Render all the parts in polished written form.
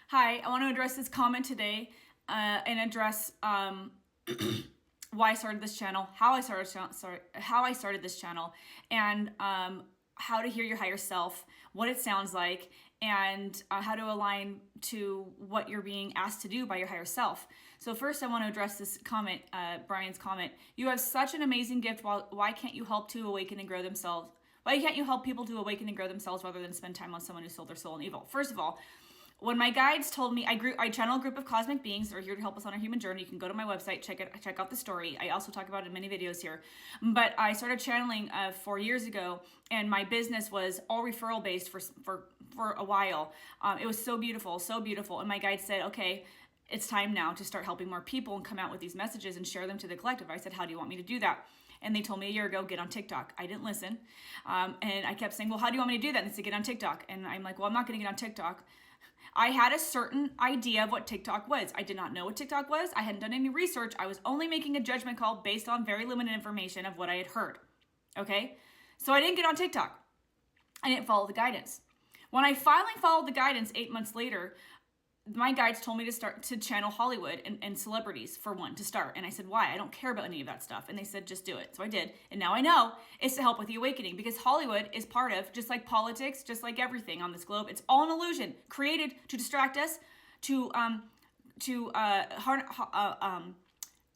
Hi, I want to address this comment today and address why I started this channel, how I started this channel, and how to hear your higher self, what it sounds like, and how to align to what you're being asked to do by your higher self. So first, I want to address this comment, Brian's comment. You have such an amazing gift. Why can't you help to awaken and grow themselves? Why can't you help people to awaken and grow themselves rather than spend time on someone who sold their soul in evil? First of all, when my guides told me, I channel a group of cosmic beings that are here to help us on our human journey. You can go to my website, check out the story. I also talk about it in many videos here. But I started channeling 4 years ago, and my business was all referral based for a while. It was so beautiful, so beautiful. And my guide said, okay, it's time now to start helping more people and come out with these messages and share them to the collective. I said, how do you want me to do that? And they told me a year ago, get on TikTok. I didn't listen. And I kept saying, well, how do you want me to do that? And they said, get on TikTok. And I'm like, well, I'm not going to get on TikTok. I had a certain idea of what TikTok was. I did not know what TikTok was. I hadn't done any research. I was only making a judgment call based on very limited information of what I had heard. Okay? So I didn't get on TikTok. I didn't follow the guidance. When I finally followed the guidance 8 months later, my guides told me to start to channel Hollywood and celebrities for one to start. And I said, why? I don't care about any of that stuff. And they said, just do it. So I did. And now I know it's to help with the awakening, because Hollywood is part of, just like politics, just like everything on this globe, it's all an illusion created to distract us,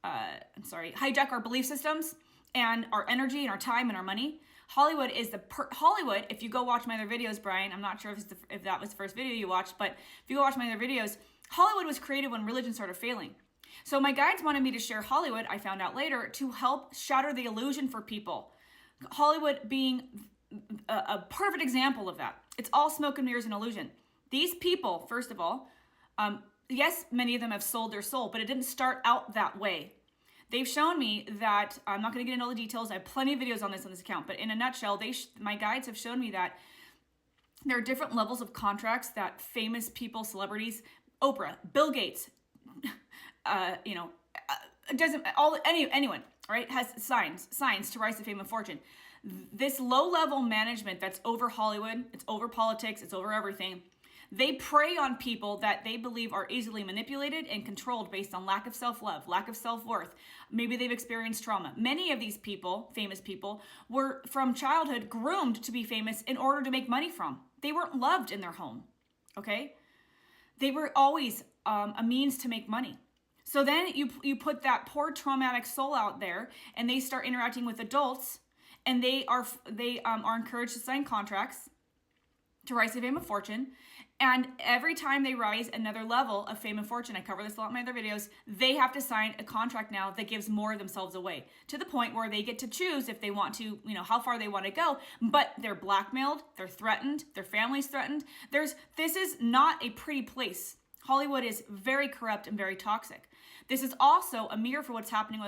hijack our belief systems and our energy and our time and our money. Hollywood is Hollywood. If you go watch my other videos, Brian, I'm not sure if that was the first video you watched, but if you go watch my other videos, Hollywood was created when religion started failing. So my guides wanted me to share Hollywood, I found out later, to help shatter the illusion for people. Hollywood being a perfect example of that. It's all smoke and mirrors and illusion. These people, first of all, yes, many of them have sold their soul, but it didn't start out that way. They've shown me that, I'm not going to get into all the details, I have plenty of videos on this account, but in a nutshell, my guides have shown me that there are different levels of contracts that famous people, celebrities, Oprah, Bill Gates, anyone, right, has signs to rise to fame and fortune. This low-level management that's over Hollywood, it's over politics, it's over everything. They prey on people that they believe are easily manipulated and controlled based on lack of self-love, lack of self-worth. Maybe they've experienced trauma. Many of these people, famous people, were from childhood groomed to be famous in order to make money from. They weren't loved in their home, okay? They were always a means to make money. So then you put that poor traumatic soul out there, and they start interacting with adults, and they are encouraged to sign contracts to rise to fame and fortune. And every time they rise another level of fame and fortune, I cover this a lot in my other videos, they have to sign a contract now that gives more of themselves away, to the point where they get to choose if they want to, how far they want to go, but they're blackmailed, they're threatened, their family's threatened. This is not a pretty place. Hollywood is very corrupt and very toxic. This is also a mirror for what's happening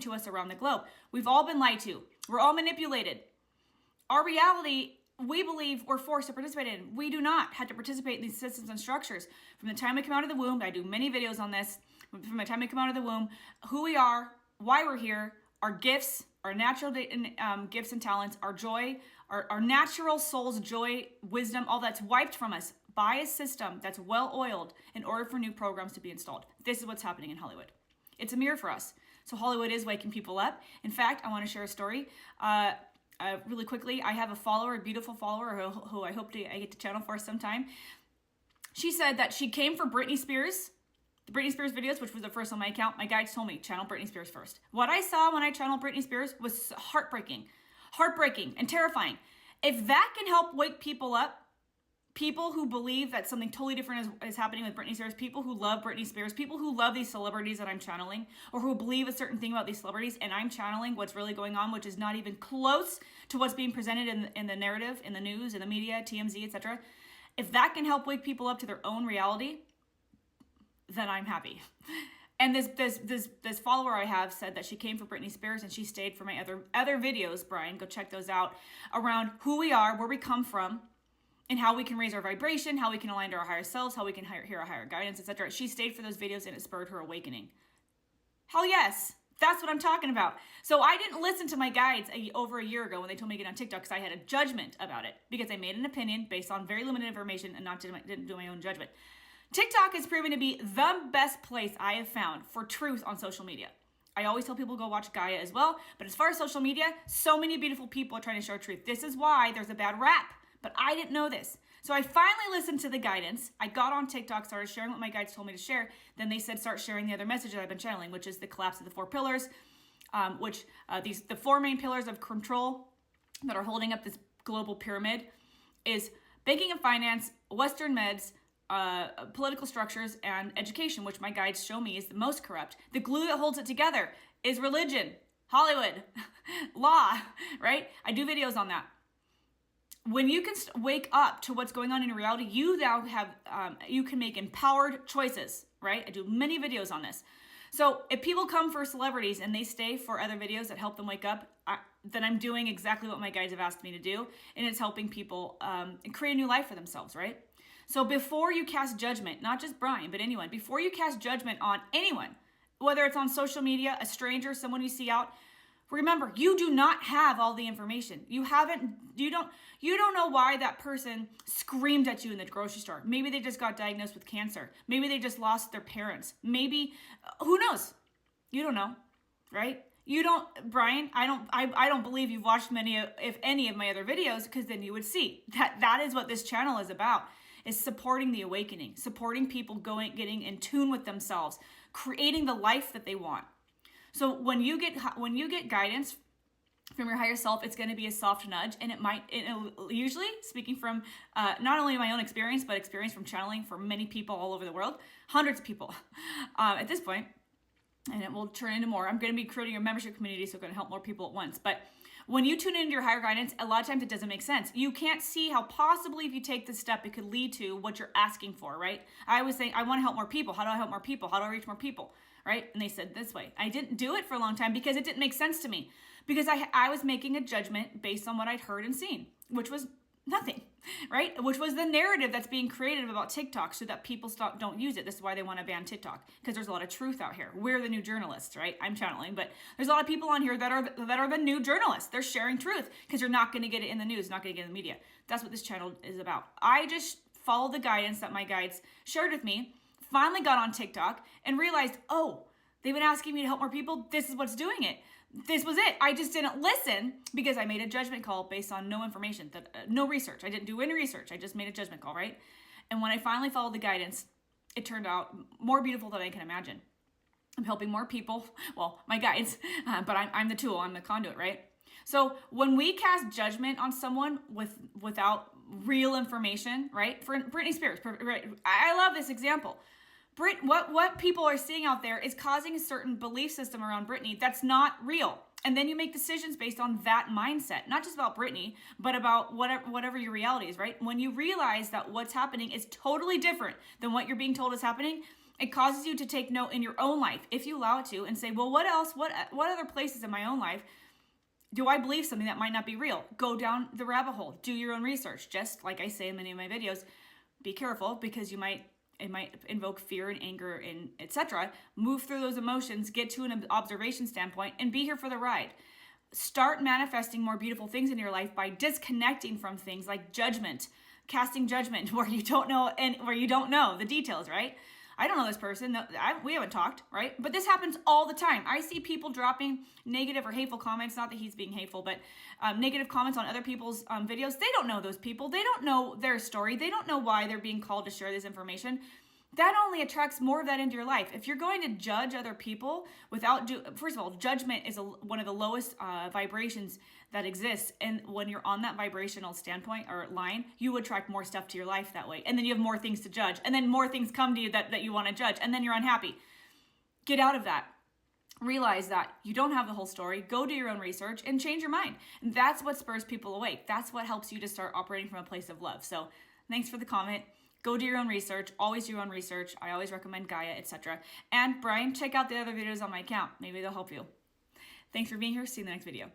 to us around the globe. We've all been lied to. We're all manipulated. Our reality, we believe we're forced to participate in. We do not have to participate in these systems and structures. From the time we come out of the womb, I do many videos on this, from the time we come out of the womb, who we are, why we're here, our gifts, our natural gifts and talents, our joy, our natural soul's joy, wisdom, all that's wiped from us by a system that's well-oiled in order for new programs to be installed. This is what's happening in Hollywood. It's a mirror for us. So Hollywood is waking people up. In fact, I want to share a story. Really quickly, I have a beautiful follower who I hope I get to channel for sometime. She said that she came for Britney Spears, the Britney Spears videos, which was the first on my account. My guides told me, channel Britney Spears first. What I saw when I channeled Britney Spears was heartbreaking and terrifying. If that can help wake people up, people who believe that something totally different is happening with Britney Spears, people who love Britney Spears, people who love these celebrities that I'm channeling, or who believe a certain thing about these celebrities, and I'm channeling what's really going on, which is not even close to what's being presented in the narrative, in the news, in the media, TMZ, etc. If that can help wake people up to their own reality, then I'm happy. And this follower I have said that she came for Britney Spears and she stayed for my other videos, Brian, go check those out, around who we are, where we come from, and how we can raise our vibration, how we can align to our higher selves, how we can hear our higher guidance, etc. She stayed for those videos and it spurred her awakening. Hell yes. That's what I'm talking about. So I didn't listen to my guides over a year ago when they told me to get on TikTok because I had a judgment about it because I made an opinion based on very limited information and didn't do my own judgment. TikTok has proven to be the best place I have found for truth on social media. I always tell people go watch Gaia as well, but as far as social media, so many beautiful people are trying to share truth. This is why there's a bad rap, but I didn't know this. So I finally listened to the guidance. I got on TikTok, started sharing what my guides told me to share. Then they said start sharing the other message that I've been channeling, which is the collapse of the 4 pillars, the 4 main pillars of control that are holding up this global pyramid is banking and finance, Western meds, political structures, and education, which my guides show me is the most corrupt. The glue that holds it together is religion, Hollywood, law, right? I do videos on that. When you can wake up to what's going on in reality, you now have, you can make empowered choices, right? I do many videos on this. So if people come for celebrities and they stay for other videos that help them wake up, then I'm doing exactly what my guides have asked me to do. And it's helping people create a new life for themselves, right? So before you cast judgment, not just Brian, but anyone, before you cast judgment on anyone, whether it's on social media, a stranger, someone you see out, remember, you do not have all the information. You don't know why that person screamed at you in the grocery store. Maybe they just got diagnosed with cancer. Maybe they just lost their parents. Maybe, who knows? You don't know, right? You don't, Brian, I don't believe you've watched many, if any of my other videos, because then you would see that is what this channel is about, is supporting the awakening, supporting people getting in tune with themselves, creating the life that they want. So when you get guidance from your higher self, it's going to be a soft nudge, and it'll usually, speaking from not only my own experience, but experience from channeling for many people all over the world, hundreds of people at this point, and it will turn into more. I'm going to be creating a membership community, so it's going to help more people at once. But when you tune into your higher guidance, a lot of times it doesn't make sense. You can't see how possibly if you take this step, it could lead to what you're asking for, right? I was saying, I want to help more people. How do I help more people? How do I reach more people? Right? And they said this way. I didn't do it for a long time because it didn't make sense to me. Because I was making a judgment based on what I'd heard and seen, which was nothing, right? Which was the narrative that's being created about TikTok so that people don't use it. This is why they want to ban TikTok, because there's a lot of truth out here. We're the new journalists, right? I'm channeling, but there's a lot of people on here that are the new journalists. They're sharing truth because you're not going to get it in the news, not going to get it in the media. That's what this channel is about. I just followed the guidance that my guides shared with me, finally got on TikTok and realized, oh, they've been asking me to help more people. This is what's doing it. This was it. I just didn't listen because I made a judgment call based on no information, no research. I didn't do any research. I just made a judgment call, right? And when I finally followed the guidance, it turned out more beautiful than I can imagine. I'm helping more people. Well, my guides, but I'm the tool. I'm the conduit, right? So when we cast judgment on someone without real information, right? For Britney Spears, right? I love this example. What people are seeing out there is causing a certain belief system around Britney that's not real. And then you make decisions based on that mindset, not just about Britney, but about whatever your reality is, right? When you realize that what's happening is totally different than what you're being told is happening, it causes you to take note in your own life, if you allow it to, and say, well, what else, what other places in my own life do I believe something that might not be real? Go down the rabbit hole, do your own research. Just like I say in many of my videos, be careful because it might invoke fear and anger and etc. Move through those emotions, get to an observation standpoint, and be here for the ride. Start manifesting more beautiful things in your life by disconnecting from things like judgment, casting judgment where you don't know and where you don't know the details, right? I don't know this person. No, we haven't talked, right? But this happens all the time. I see people dropping negative or hateful comments. Not that he's being hateful, but negative comments on other people's videos. They don't know those people. They don't know their story. They don't know why they're being called to share this information. That only attracts more of that into your life. If you're going to judge other people first of all, judgment is one of the lowest vibrations that exists. And when you're on that vibrational standpoint or line, you attract more stuff to your life that way. And then you have more things to judge. And then more things come to you that you want to judge. And then you're unhappy. Get out of that. Realize that you don't have the whole story. Go do your own research and change your mind. And that's what spurs people awake. That's what helps you to start operating from a place of love. So thanks for the comment. Go do your own research. Always do your own research. I always recommend Gaia, etc. And Brian, check out the other videos on my account. Maybe they'll help you. Thanks for being here. See you in the next video.